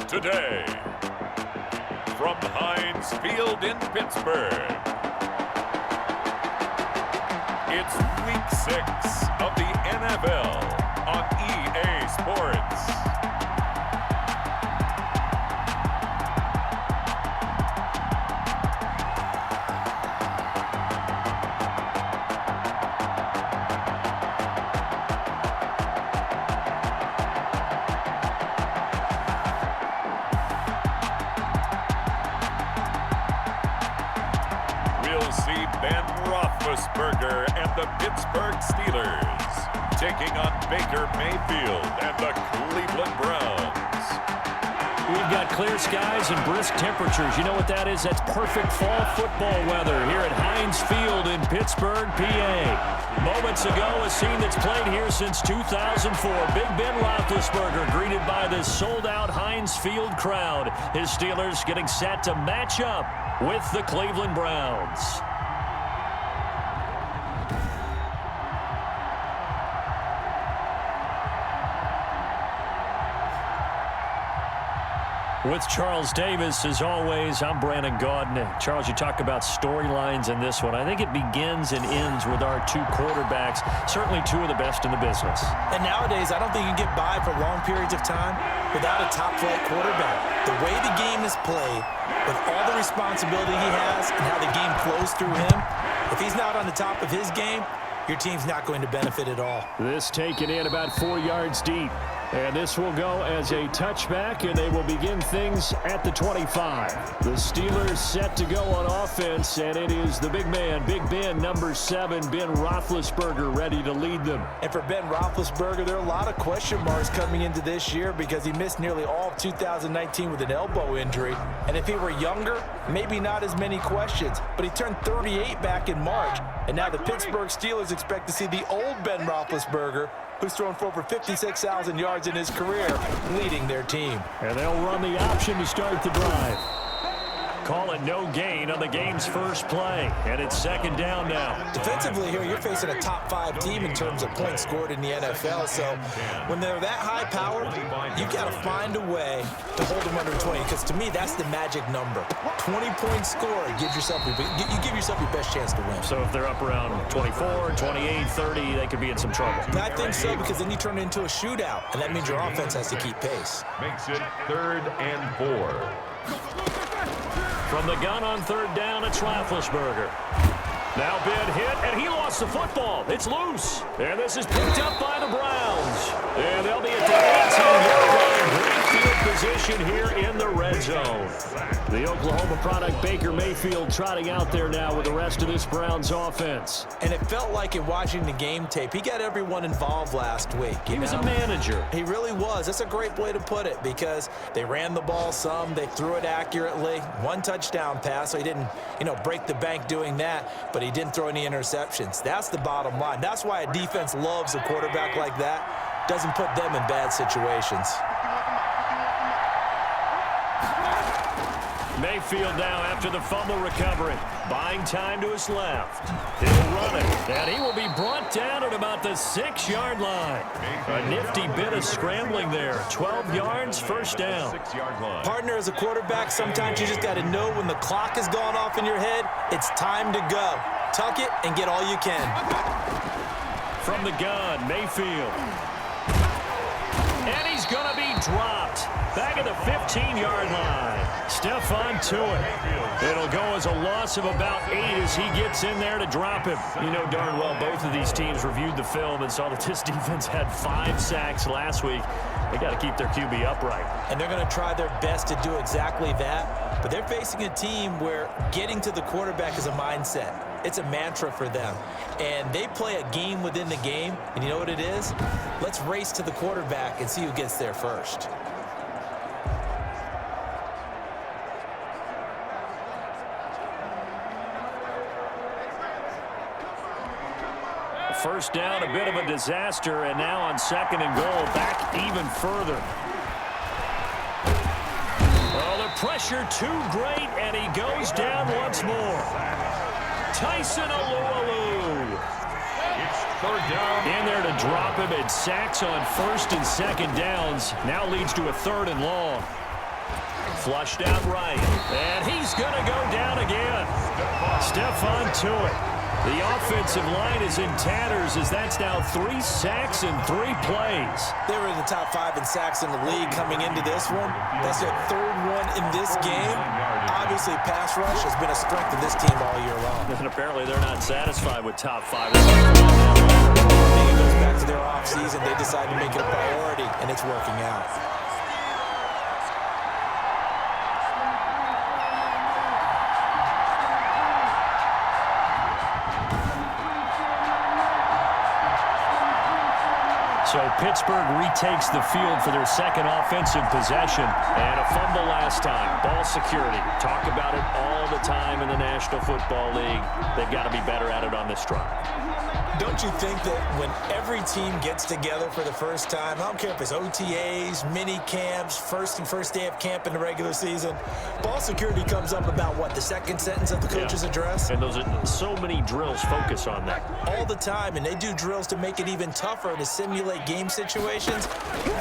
Today, from Heinz Field in Pittsburgh, it's Week 6 of the NFL on EA Sports. Roethlisberger and the Pittsburgh Steelers taking on Baker Mayfield and the Cleveland Browns. We've got clear skies and brisk temperatures. You know what that is? That's perfect fall football weather here at Heinz Field in Pittsburgh, PA. Moments ago, a scene that's played here since 2004. Big Ben Roethlisberger greeted by this sold-out Heinz Field crowd. His Steelers getting set to match up with the Cleveland Browns. With Charles Davis, as always, I'm Brandon Gaudin. Charles, you talk about storylines in this one. I think it begins and ends with our two quarterbacks, certainly two of the best in the business. And nowadays, I don't think you can get by for long periods of time without a top-flight quarterback. The way the game is played, with all the responsibility he has and how the game flows through him, if he's not on the top of his game, your team's not going to benefit at all. This taken in about 4 yards deep. And this will go as a touchback, and they will begin things at the 25. The Steelers set to go on offense, and it is the big man, Big Ben, number 7, Ben Roethlisberger, ready to lead them. And for Ben Roethlisberger, there are a lot of question marks coming into this year because he missed nearly all of 2019 with an elbow injury. And if he were younger, maybe not as many questions. But he turned 38 back in March, and now the Pittsburgh Steelers expect to see the old Ben Roethlisberger, who's thrown for over 56,000 yards in his career, leading their team. And they'll run the option to start the drive. Call it no gain on the game's first play, and it's second down now. Defensively here, you're facing a top-5 team in terms of points scored in the NFL, so when they're that high-powered, you've got to find a way to hold them under 20, because to me, that's the magic number. 20 points scored, you give yourself your best chance to win. So if they're up around 24, 28, 30, they could be in some trouble. I think so, because then you turn it into a shootout, and that means your offense has to keep pace. Makes it 3rd and 4. From the gun on third down, it's Roethlisberger. Now Ben hit, and he lost the football. It's loose. And this is picked up by the Browns. And they'll be at the 18-yard line. Great field position here in the red zone. The Oklahoma product Baker Mayfield trotting out there now with the rest of this Browns offense. And it felt like in watching the game tape, he got everyone involved last week. He was a manager. He really was. That's a great way to put it because they ran the ball some, they threw it accurately. One touchdown pass, so he didn't, break the bank doing that, but he didn't throw any interceptions. That's the bottom line. That's why a defense loves a quarterback like that. Doesn't put them in bad situations. Mayfield now after the fumble recovery. Buying time to his left. He'll run it. And he will be brought down at about the 6-yard line. A nifty bit of scrambling there. 12 yards, first down. Partner, as a quarterback, sometimes you just got to know when the clock has gone off in your head, it's time to go. Tuck it and get all you can. From the gun, Mayfield. And he's going to be dropped. Back at the 15-yard line. Stephon Tuitt. It'll go as a loss of about 8 as he gets in there to drop him. You know darn well both of these teams reviewed the film and saw that this defense had 5 sacks last week. They got to keep their QB upright. And they're going to try their best to do exactly that. But they're facing a team where getting to the quarterback is a mindset. It's a mantra for them. And they play a game within the game. And you know what it is? Let's race to the quarterback and see who gets there first. First down, a bit of a disaster, and now on 2nd and goal, back even further. Well, the pressure too great, and he goes down once more. Tyson Alualu. Third down. In there to drop him, and sacks on 1st and 2nd downs. Now leads to a 3rd and long. Flushed out right, and he's going to go down again. Stephon Tuitt. The offensive line is in tatters as that's now 3 sacks in 3 plays. They were in the top 5 in sacks in the league coming into this one. That's their 3rd one in this game. Obviously, pass rush has been a strength of this team all year long. And apparently they're not satisfied with top 5. I think it goes back to their offseason. They decided to make it a priority, and it's working out. So Pittsburgh retakes the field for their 2nd offensive possession. And a fumble last time. Ball security. Talk about it all the time in the National Football League. They've got to be better at it on this drive. Don't you think that when every team gets together for the first time, I don't care if it's OTAs, mini camps, first day of camp in the regular season, ball security comes up about what, the 2nd sentence of the coach's address? And those are so many drills focus on that. All the time, and they do drills to make it even tougher to simulate game situations.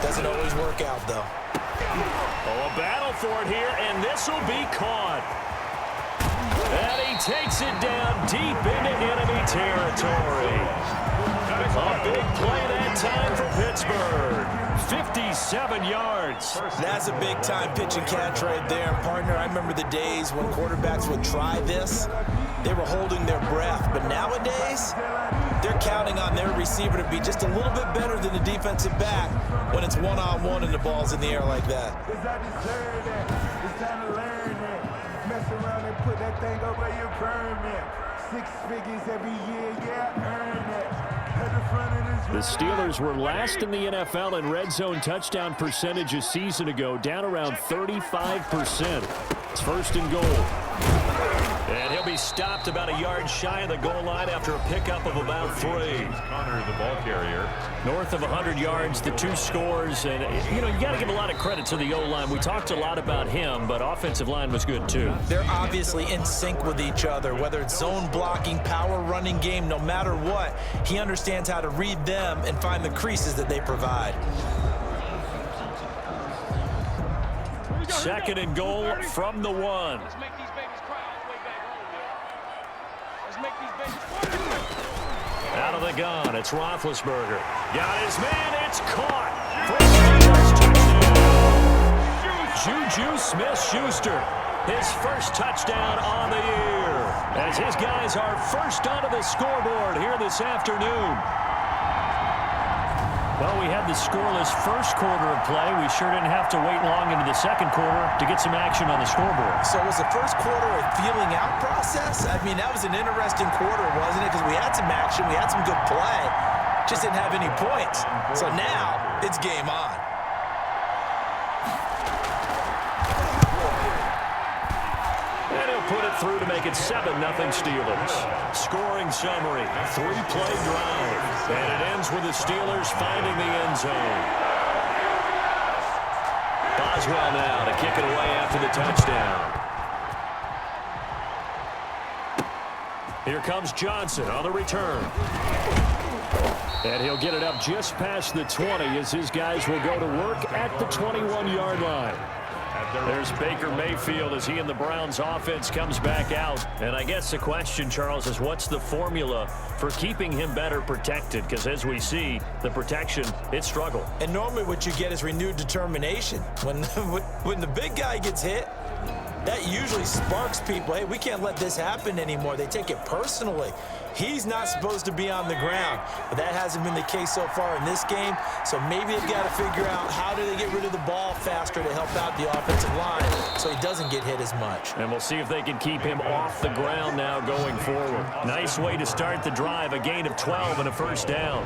Doesn't always work out, though. Oh, a battle for it here, and this will be caught. And he takes it down deep into enemy territory. A big play that time for Pittsburgh. 57 yards. That's a big-time pitch and catch right there. And, partner, I remember the days when quarterbacks would try this. They were holding their breath. But nowadays, they're counting on their receiver to be just a little bit better than the defensive back when it's one-on-one and the ball's in the air like that. It's time to learn it. Mess around and put that thing over your permit. 6 figures every year, yeah, earn it. The Steelers were last in the NFL in red zone touchdown percentage a season ago, down around 35%. It's 1st and goal. And he'll be stopped about a yard shy of the goal line after a pickup of about 3. Connor, the ball carrier. North of 100 yards, the 2 scores. And, you got to give a lot of credit to the O-line. We talked a lot about him, but offensive line was good, too. They're obviously in sync with each other, whether it's zone blocking, power running game, no matter what. He understands how to read them and find the creases that they provide. 2nd and goal from the 1. Out of the gun, it's Roethlisberger. Got his man, it's caught. Juju Smith-Schuster, his 1st touchdown on the year. As his guys are first onto the scoreboard here this afternoon. Well, we had the scoreless first quarter of play. We sure didn't have to wait long into the second quarter to get some action on the scoreboard. So was the first quarter a feeling out process? I mean, that was an interesting quarter, wasn't it? Because we had some action, we had some good play, just didn't have any points. So now it's game on. And he'll put it through to make it 7-0 Steelers. Scoring summary, 3-play drive. And it ends with the Steelers finding the end zone. Boswell now to kick it away after the touchdown. Here comes Johnson on the return. And he'll get it up just past the 20 as his guys will go to work at the 21-yard line. There's Baker Mayfield as he and the Browns offense comes back out. And I guess the question, Charles, is what's the formula for keeping him better protected? Because as we see, the protection, it struggled. And normally what you get is renewed determination. When the big guy gets hit, that usually sparks people. Hey, we can't let this happen anymore. They take it personally. He's not supposed to be on the ground, but that hasn't been the case so far in this game. So maybe they've got to figure out how do they get rid of the ball faster to help out the offensive line so he doesn't get hit as much. And we'll see if they can keep him off the ground now going forward. Nice way to start the drive, a gain of 12 and a first down.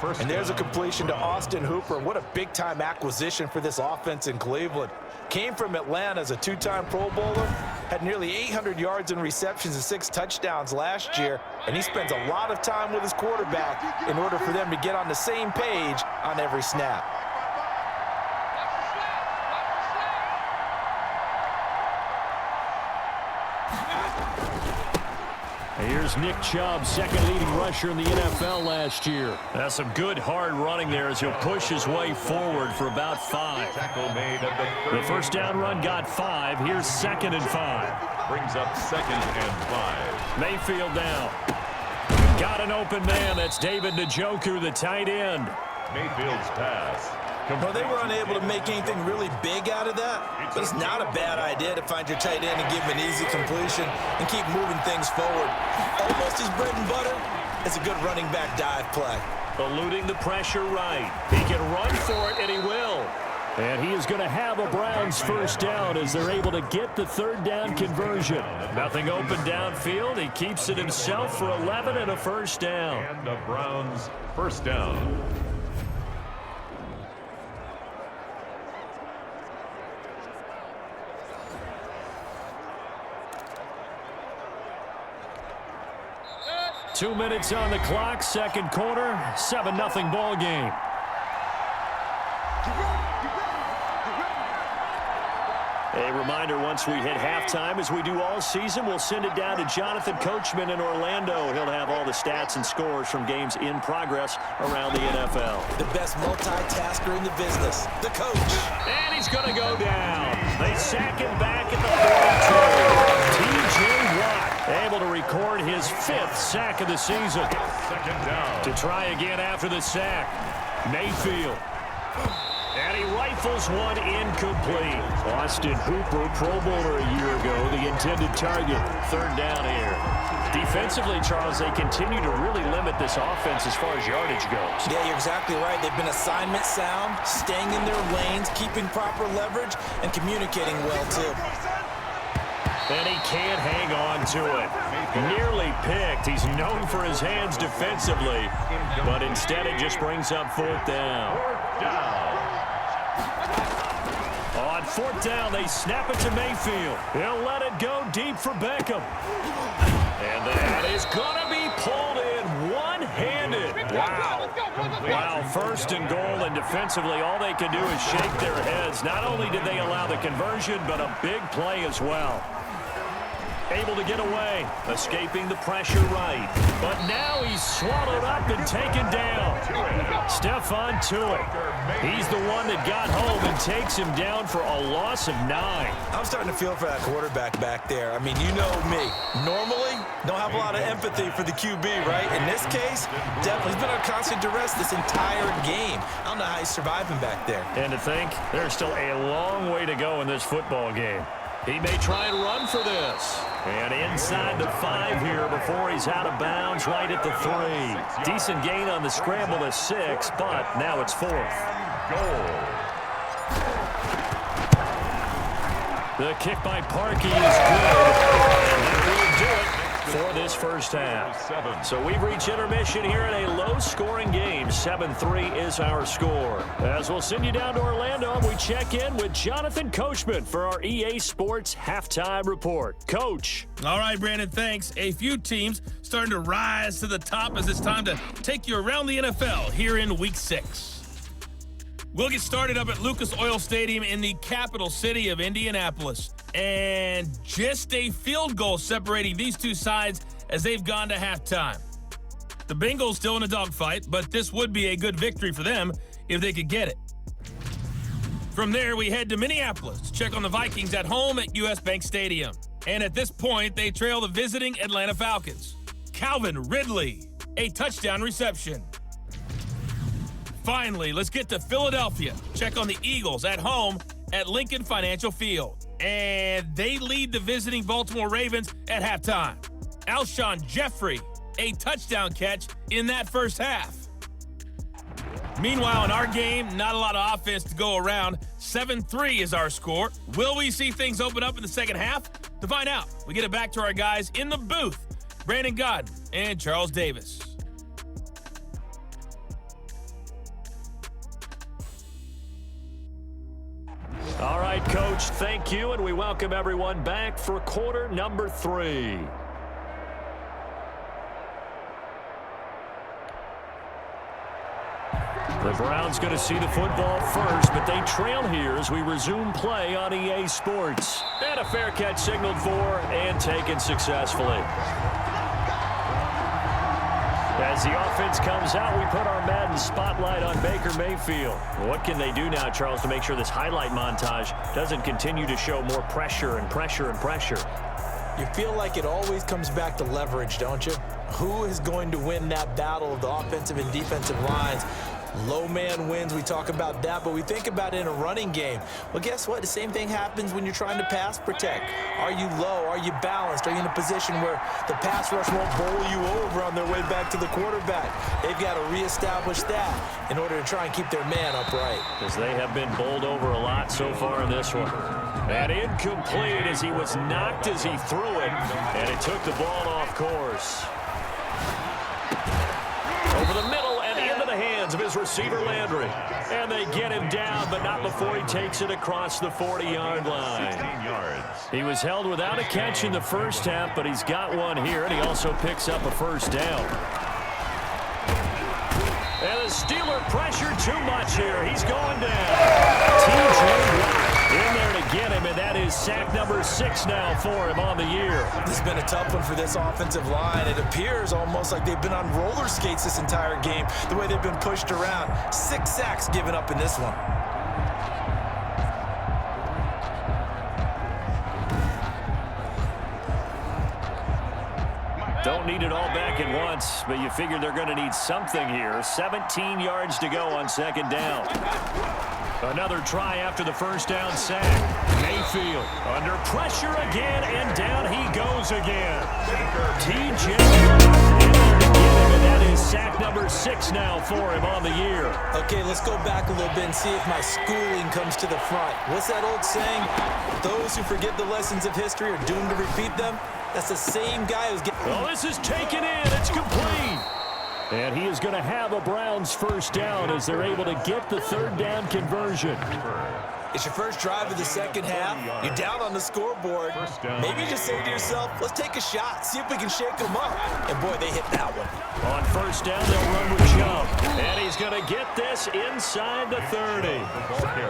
And there's a completion to Austin Hooper. What a big-time acquisition for this offense in Cleveland. Came from Atlanta as a two-time Pro Bowler, had nearly 800 yards in receptions and 6 touchdowns last year, and he spends a lot of time with his quarterback in order for them to get on the same page on every snap. Here's Nick Chubb, second leading rusher in the NFL last year. That's some good hard running there as he'll push his way forward for about 5. The first down run got 5. Here's 2nd and 5. Brings up 2nd and 5. Mayfield now. Got an open man. That's David Njoku, the tight end. Mayfield's pass. Well, they were unable to make anything really big out of that, but it's not a bad idea to find your tight end and give him an easy completion and keep moving things forward. Almost his bread and butter is a good running back dive play. Eluding the pressure right. He can run for it, and he will. And he is going to have a Browns first down as they're able to get the third down conversion. Nothing open downfield. He keeps it himself for 11 and a first down. And the Browns first down. Two minutes on the clock, second quarter, 7-0 ball game. A reminder, once we hit halftime, as we do all season, we'll send it down to Jonathan Coachman in Orlando. He'll have all the stats and scores from games in progress around the NFL. The best multitasker in the business, the coach. And he's going to go down. They sack him back at the 42. T.J. Watt able to record his 5th sack of the season. 2nd down. To try again after the sack. Mayfield. And he rifles one incomplete. Austin Hooper, Pro Bowler a year ago, the intended target. 3rd down here. Defensively, Charles, they continue to really limit this offense as far as yardage goes. Yeah, you're exactly right. They've been assignment sound, staying in their lanes, keeping proper leverage, and communicating well, too. And he can't hang on to it. Nearly picked. He's known for his hands defensively, but instead it just brings up 4th down. On 4th down, they snap it to Mayfield. He'll let it go deep for Beckham. And that is going to be pulled in one-handed. Wow. Wow, 1st and goal, and defensively, all they can do is shake their heads. Not only did they allow the conversion, but a big play as well. Able to get away, escaping the pressure right. But now he's swallowed up and taken down. Stephon Tuitt. He's the one that got home and takes him down for a loss of 9. I'm starting to feel for that quarterback back there. I mean, you know me. Normally, don't have a lot of empathy for the QB, right? In this case, definitely he's been on constant duress this entire game. I don't know how he's surviving back there. And to think, there's still a long way to go in this football game. He may try and run for this. And inside the 5 here before he's out of bounds right at the 3. Decent gain on the scramble to 6, but now it's 4th. Goal. The kick by Parkey is good. And that will do it for this first half. So we've reached intermission here in a low-scoring game. 7-3 is our score. As we'll send you down to Orlando, we check in with Jonathan Coachman for our EA Sports Halftime Report. Coach. All right, Brandon, thanks. A few teams starting to rise to the top as it's time to take you around the NFL here in Week 6. We'll get started up at Lucas Oil Stadium in the capital city of Indianapolis. And just a field goal separating these two sides as they've gone to halftime. The Bengals still in a dogfight, but this would be a good victory for them if they could get it. From there, we head to Minneapolis to check on the Vikings at home at US Bank Stadium. And at this point, they trail the visiting Atlanta Falcons. Calvin Ridley, a touchdown reception. Finally, let's get to Philadelphia. Check on the Eagles at home at Lincoln Financial Field. And they lead the visiting Baltimore Ravens at halftime. Alshon Jeffrey, a touchdown catch in that first half. Meanwhile, in our game, not a lot of offense to go around. 7-3 is our score. Will we see things open up in the second half? To find out, we get it back to our guys in the booth, Brandon Godden and Charles Davis. All right, Coach, thank you, and we welcome everyone back for quarter number 3. The Browns going to see the football first, but they trail here as we resume play on EA Sports. And a fair catch signaled for and taken successfully. As the offense comes out, we put our Madden spotlight on Baker Mayfield. What can they do now, Charles, to make sure this highlight montage doesn't continue to show more pressure and pressure and pressure? You feel like it always comes back to leverage, don't you? Who is going to win that battle of the offensive and defensive lines? Low man wins, we talk about that, but we think about it in a running game. Well, guess what? The same thing happens when you're trying to pass protect. Are you low? Are you balanced? Are you in a position where the pass rush won't bowl you over on their way back to the quarterback? They've got to reestablish that in order to try and keep their man upright. Because they have been bowled over a lot so far in this one. And incomplete as he was knocked as he threw it, and it took the ball off course. Over the middle and into the hands of his receiver, Landry. And they get him down, but not before he takes it across the 40-yard line. 16 yards. He was held without a catch in the first half, but he's got one here, and he also picks up a first down. And the Steeler pressure too much here. He's going down. T.J. Watt in there to get him, and that is sack number 6 now for him on the year. This has been a tough one for this offensive line. It appears almost like they've been on roller skates this entire game, the way they've been pushed around. 6 sacks given up in this one. Don't need it all back at once, but you figure they're going to need something here. 17 yards to go on second down. Another try after the first down sack. Mayfield under pressure again, and down he goes again. T.J. in there to get him, and that is sack number 6 now for him on the year. Okay, let's go back a little bit and see if my schooling comes to the front. What's that old saying? Those who forget the lessons of history are doomed to repeat them. That's the same guy who's getting... Well, this is taken in. It's complete. And he is going to have a Browns first down as they're able to get the third down conversion. It's your first drive of the second half. You're down on the scoreboard. Maybe you just say to yourself, let's take a shot, see if we can shake them up. And boy, they hit that one. On first down, they'll run with Chubb. And he's going to get this inside the 30.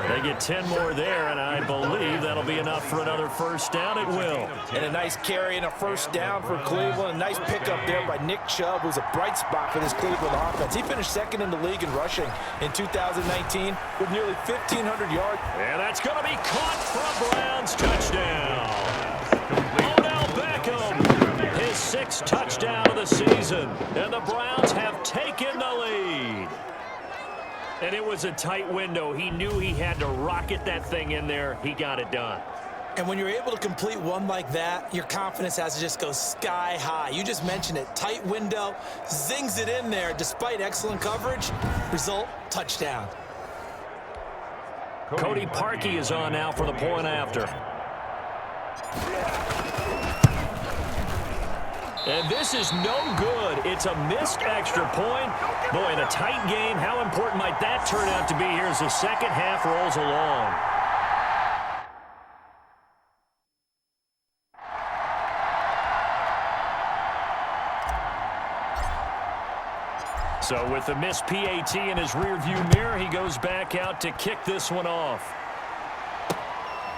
They get 10 more there, and I believe that'll be enough for another first down. It will. And a nice carry and a first down for Cleveland. A nice pickup there by Nick Chubb, who's a bright spot for this Cleveland offense. He finished second in the league in rushing in 2019 with nearly 1,500 yards. And that's going to be caught for a Browns touchdown. Odell Beckham, his 6th touchdown of the season. And the Browns have taken the lead. And it was a tight window. He knew he had to rocket that thing in there. He got it done. And when you're able to complete one like that, your confidence has to just go sky high. You just mentioned it. Tight window, zings it in there despite excellent coverage. Result, touchdown. Cody Parkey is on now for the point after. And this is no good. It's a missed extra point. Boy, in a tight game, how important might that turn out to be here as the second half rolls along? So with the missed PAT in his rearview mirror, he goes back out to kick this one off.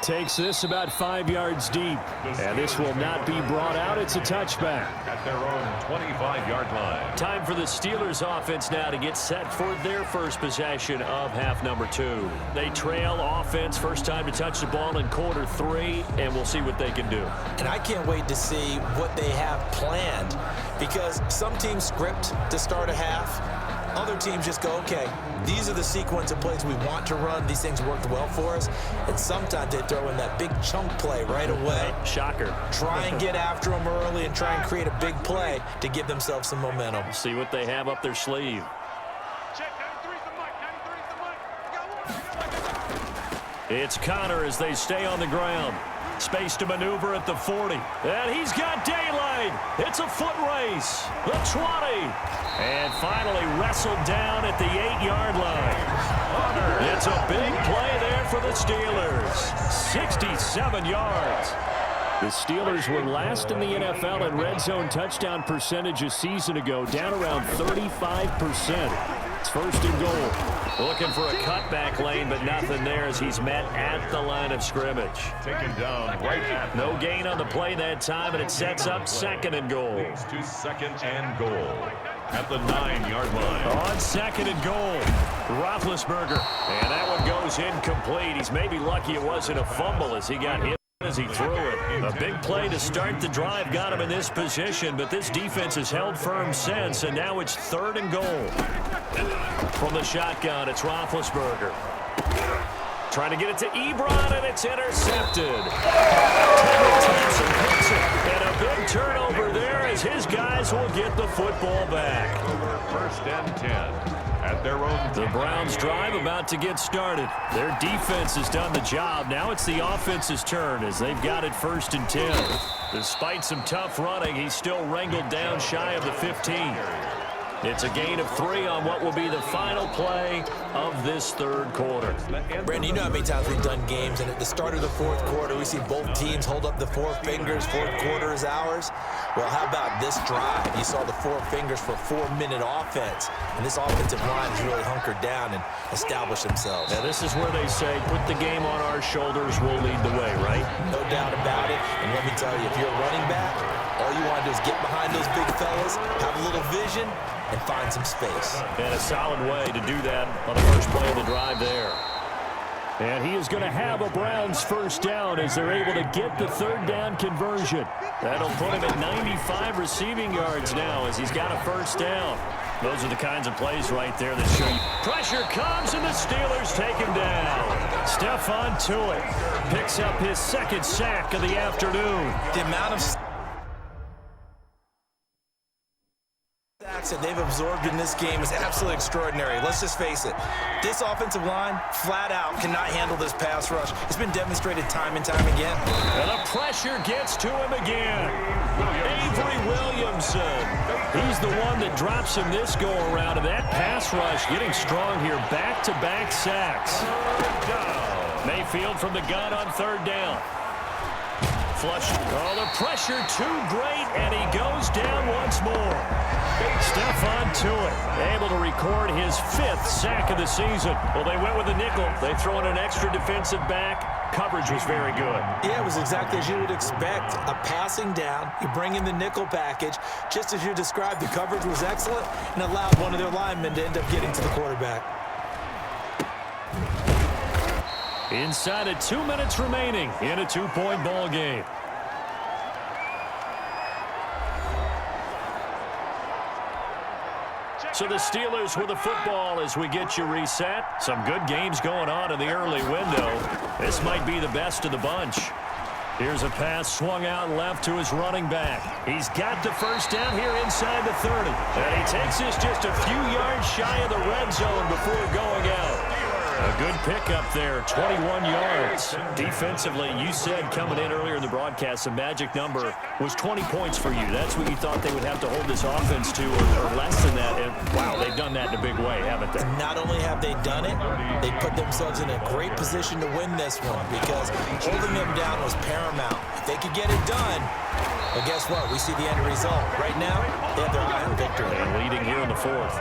Takes this about 5 yards deep. And this will not be brought out. It's a touchback. At their own 25-yard line. Time for the Steelers offense now to get set for their first possession of half number 2. They trail offense, first time to touch the ball in quarter 3, and we'll see what they can do. And I can't wait to see what they have planned, because some teams script to start a half. Other teams just go, okay, these are the sequence of plays we want to run. These things worked well for us. And sometimes they throw in that big chunk play right away. Shocker. Try and get after them early and try and create a big play to give themselves some momentum. See what they have up their sleeve. It's Connor as they stay on the ground. Space to maneuver at the 40. And he's got daylight. It's a foot race. The 20. And finally wrestled down at the 8-yard line. It's a big play there for the Steelers. 67 yards. The Steelers were last in the NFL in red zone touchdown percentage a season ago, down around 35%. It's first and goal. Looking for a cutback lane, but nothing there as he's met at the line of scrimmage. Taken down right at. No gain on the play that time, and it sets up second and goal. To second and goal. At the 9-yard line. On second and goal, Roethlisberger. And that one goes incomplete. He's maybe lucky it wasn't a fumble as he got hit as he threw it. A big play to start the drive got him in this position, but this defense has held firm since, and now it's third and goal. From the shotgun, it's Roethlisberger. Trying to get it to Ebron, and it's intercepted. Thompson picks it, and a big turnover there as his guys will get the football back. First and 10. At their own. The Browns drive about to get started. Their defense has done the job. Now it's the offense's turn as they've got it first and 10. Despite some tough running, he's still wrangled down shy of the 15. It's a gain of 3 on what will be the final play of this third quarter. Brandon, you know how many times we've done games, and at the start of the fourth quarter, we see both teams hold up the 4 fingers, fourth quarter is ours. Well, how about this drive? You saw the 4 fingers for 4-minute offense, and this offensive line has really hunkered down and established themselves. Now, this is where they say, put the game on our shoulders, we'll lead the way, right? No doubt about it, and let me tell you, if you're a running back, all you want to do is get behind those big fellas, have a little vision, and find some space. And a solid way to do that on the first play of the drive there. And he is going to have a Browns first down as they're able to get the third down conversion. That'll put him at 95 receiving yards now as he's got a first down. Those are the kinds of plays right there that show you. Pressure comes, and the Steelers take him down. Stephon Tuitt picks up his second sack of the afternoon. The amount of that they've absorbed in this game is absolutely extraordinary. Let's just face it. This offensive line, flat out, cannot handle this pass rush. It's been demonstrated time and time again. And the pressure gets to him again. Avery Williamson. He's the one that drops him this go-around. And that pass rush getting strong here. Back-to-back sacks. Mayfield from the gun on third down. Flush. Oh, the pressure too great, and he goes down once more. Stephon Tuitt able to record his 5th sack of the season. Well, they went with a nickel. They throw in an extra defensive back. Coverage was very good. Yeah, it was exactly as you would expect. A passing down. You bring in the nickel package. Just as you described, the coverage was excellent and allowed one of their linemen to end up getting to the quarterback. Inside of 2 minutes remaining in a 2-point ball game. So the Steelers with the football as we get you reset. Some good games going on in the early window. This might be the best of the bunch. Here's a pass swung out left to his running back. He's got the first down here inside the 30. And he takes this just a few yards shy of the red zone before going out. A good pickup there, 21 yards. Defensively, you said coming in earlier in the broadcast, the magic number was 20 points for you. That's what you thought they would have to hold this offense to, or less than that. And, wow, they've done that in a big way, haven't they? Not only have they done it, they put themselves in a great position to win this one because holding them down was paramount. If they could get it done, well, guess what? We see the end result. Right now, they have their eye on victory. And leading here in the fourth.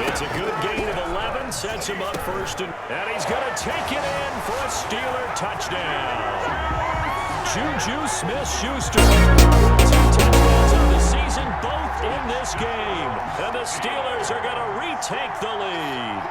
It's a good gain of 11, sets him up first, and he's going to take it in for a Steeler touchdown. Juju Smith-Schuster. 2 touchdowns on the season, both in this game. And the Steelers are going to retake the lead.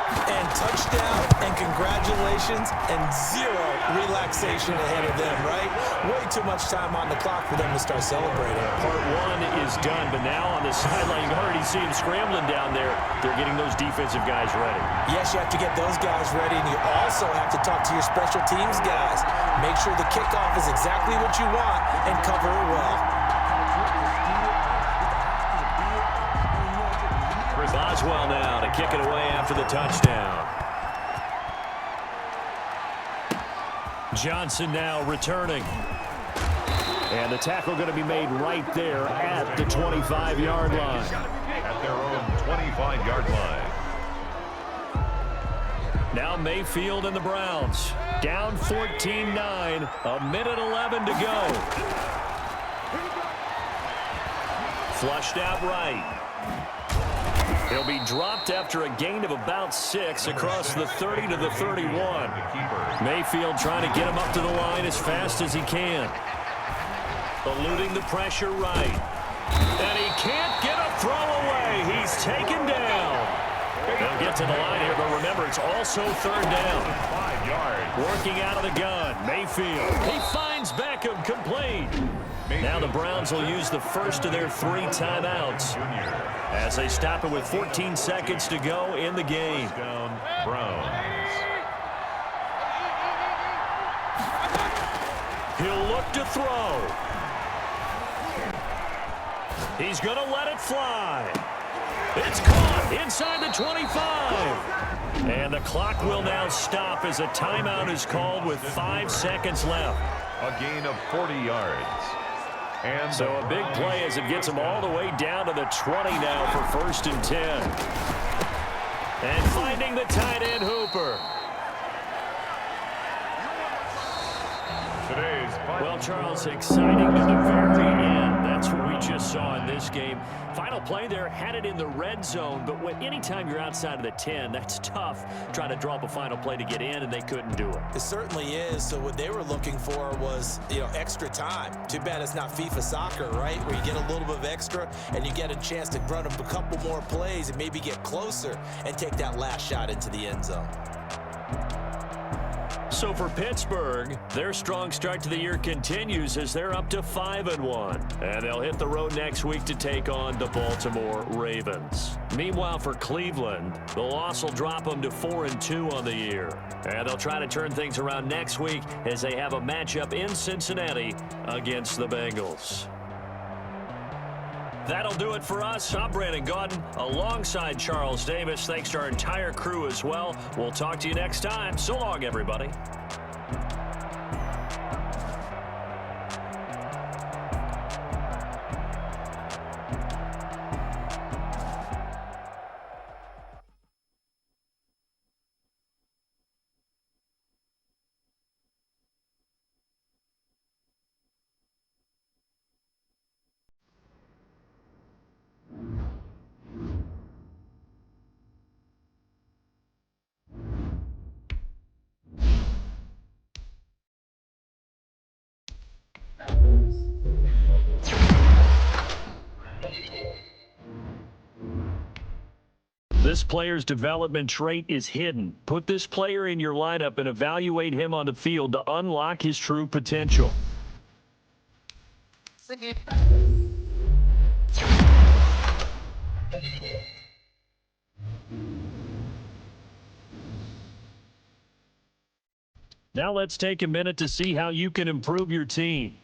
And touchdown, and congratulations, and zero relaxation ahead of them, right? Way too much time on the clock for them to start celebrating. Part one is done, but now on the sideline, you already see him scrambling down there. They're getting those defensive guys ready. Yes, you have to get those guys ready, and you also have to talk to your special teams guys. Make sure the kickoff is exactly what you want and cover it well. Boswell now to kick it away after the touchdown. Johnson now returning. And the tackle going to be made right there at the 25-yard line. At their own 25-yard line. Now Mayfield and the Browns. Down 14-9. A minute 11 to go. Flushed out right. He'll be dropped after a gain of about 6 across the 30 to the 31. Mayfield trying to get him up to the line as fast as he can. Eluding the pressure right. And he can't get a throw away. He's taken down. They'll get to the line here, but remember, it's also 3rd down. 5 yards. Working out of the gun, Mayfield. He finds Beckham complete. Now the Browns will use the first of their 3 timeouts as they stop it with 14 seconds to go in the game. Down Browns. He'll look to throw. He's going to let it fly. It's caught inside the 25. And the clock will now stop as a timeout is called with 5 seconds left. A gain of 40 yards. And so a big play as it gets him all the way down to the 20 now for 1st and 10. And finding the tight end Hooper. Well, Charles, exciting to the very end. That's what we just saw in this game. Final play there, had it in the red zone, but anytime you're outside of the 10, that's tough trying to draw up a final play to get in, and they couldn't do it. It certainly is. So what they were looking for was, extra time. Too bad it's not FIFA soccer, right, where you get a little bit of extra and you get a chance to run a couple more plays and maybe get closer and take that last shot into the end zone. So for Pittsburgh, their strong start to the year continues as they're up to 5-1. And they'll hit the road next week to take on the Baltimore Ravens. Meanwhile, for Cleveland, the loss will drop them to 4-2 on the year. And they'll try to turn things around next week as they have a matchup in Cincinnati against the Bengals. That'll do it for us. I'm Brandon Gaudin alongside Charles Davis. Thanks to our entire crew as well. We'll talk to you next time. So long, everybody. This player's development trait is hidden. Put this player in your lineup and evaluate him on the field to unlock his true potential. Now let's take a minute to see how you can improve your team.